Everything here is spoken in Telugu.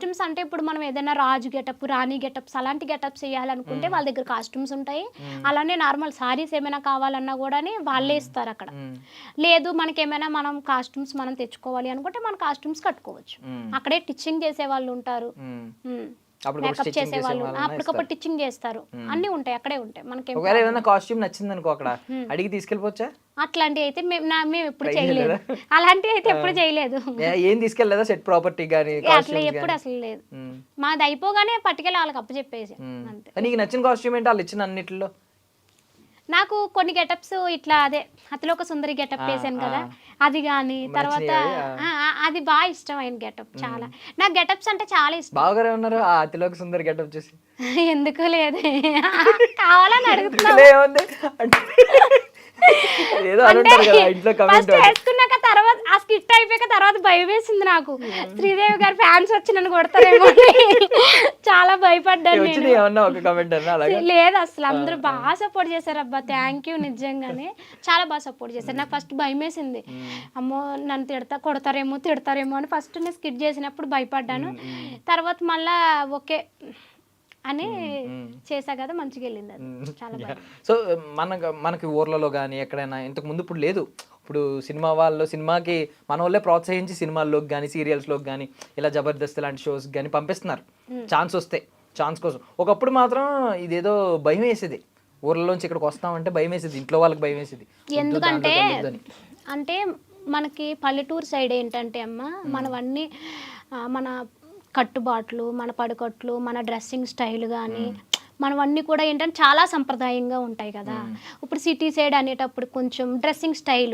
కాస్ట్యూమ్స్ అంటే ఇప్పుడు మనం ఏదైనా రాజు గెటప్, రాణి గెటప్స్ అలాంటి గెటప్స్ చేయాలనుకుంటే వాళ్ళ దగ్గర కాస్ట్యూమ్స్ ఉంటాయి. అలానే నార్మల్ సారీస్ ఏమైనా కావాలన్నా కూడా వాళ్ళే ఇస్తారు అక్కడ. లేదు మనకేమైనా మనం కాస్ట్యూమ్స్ మనం తెచ్చుకోవాలి అనుకుంటే మన కాస్ట్యూమ్స్ కట్టుకోవచ్చు. అక్కడే టిచ్చింగ్ చేసే వాళ్ళు ఉంటారు, మేకప్ చేసే వాళ్ళు అప్పటికప్పుడు టిచ్చింగ్ చేస్తారు. అన్నీ ఉంటాయి, అక్కడే ఉంటాయి. మనకి ఒకవేళ ఏదైనా కాస్ట్యూమ్ నచ్చింది అనుకో అక్కడ అడిగి తీసుకెళ్ళిపోవచ్చా? అట్లాంటివి అయితే మేము ఎప్పుడు చేయలేదు. అలాంటివి అయితే ఎప్పుడు చేయలేదు. ఏం తీసుకెళ్ళలేదా సెట్ ప్రాపర్టీ గానీ? అట్లా ఎప్పుడు అసలు లేదు. మాది అయిపోగానే పట్టుకెళ్ళి వాళ్ళకి అప్పు చెప్పేసి అంతే. నీకు నచ్చిన కాస్ట్యూమ్ ఏంటి వాళ్ళు ఇచ్చిన అన్నిటిలో? నాకు కొన్ని గెటప్స్ ఇట్లా అదే అతిలోక సుందరి గెటప్ వేసాను కదా, అది కానీ తర్వాత అది బాగా ఇష్టమైన గెటప్. చాలా నాకు గెటప్స్ అంటే చాలా ఇష్టం. బాగానే ఉన్నారు ఆ అతిలోక సుందరి గెటప్ చూసి. ఎందుకు లేదు, కావాలని అడుగుతున్నా. ఫస్ట్ వేసుకున్నాక తర్వాత ఆ స్కిట్ అయిపోయాక తర్వాత భయం వేసింది నాకు. శ్రీదేవి గారు ఫ్యాన్స్ వచ్చి నన్ను కొడతారేమో చాలా భయపడ్డాను. లేదు అసలు అందరూ బాగా సపోర్ట్ చేశారు. అబ్బా థ్యాంక్ యూ, నిజంగానే చాలా బాగా సపోర్ట్ చేశారు. నాకు ఫస్ట్ భయం వేసింది, అమ్మో నన్ను కొడతారేమో అని ఫస్ట్ నేను స్కిట్ చేసినప్పుడు భయపడ్డాను. తర్వాత మళ్ళా ఓకే అని చేసా కదా, మంచిగా వెళ్ళింది అది చాలా బాగా. సో మనకి ఊర్లలో కానీ ఎక్కడైనా ఇంతకు ముందు ఇప్పుడు లేదు, ఇప్పుడు సినిమా వాళ్ళు సినిమాకి మన వాళ్ళే ప్రోత్సహించి సినిమాల్లోకి కానీ సీరియల్స్లోకి కానీ ఇలా జబర్దస్త్ లాంటి షోస్ కానీ పంపిస్తున్నారు ఛాన్స్ వస్తే. ఛాన్స్ కోసం ఒకప్పుడు మాత్రం ఇదేదో భయం వేసేది, ఊర్లలోంచి ఇక్కడికి వస్తామంటే భయం వేసేది, ఇంట్లో వాళ్ళకి భయం వేసేది. ఎందుకంటే అంటే మనకి పల్లెటూరు సైడ్ ఏంటంటే అమ్మ మనవన్నీ మన కట్టుబాట్లు, మన పడుకట్లు, మన డ్రెస్సింగ్ స్టైల్ కానీ మనవన్నీ కూడా ఏంటంటే చాలా సంప్రదాయంగా ఉంటాయి కదా. ఇప్పుడు సిటీ సైడ్ అనేటప్పుడు కొంచెం డ్రెస్సింగ్ స్టైల్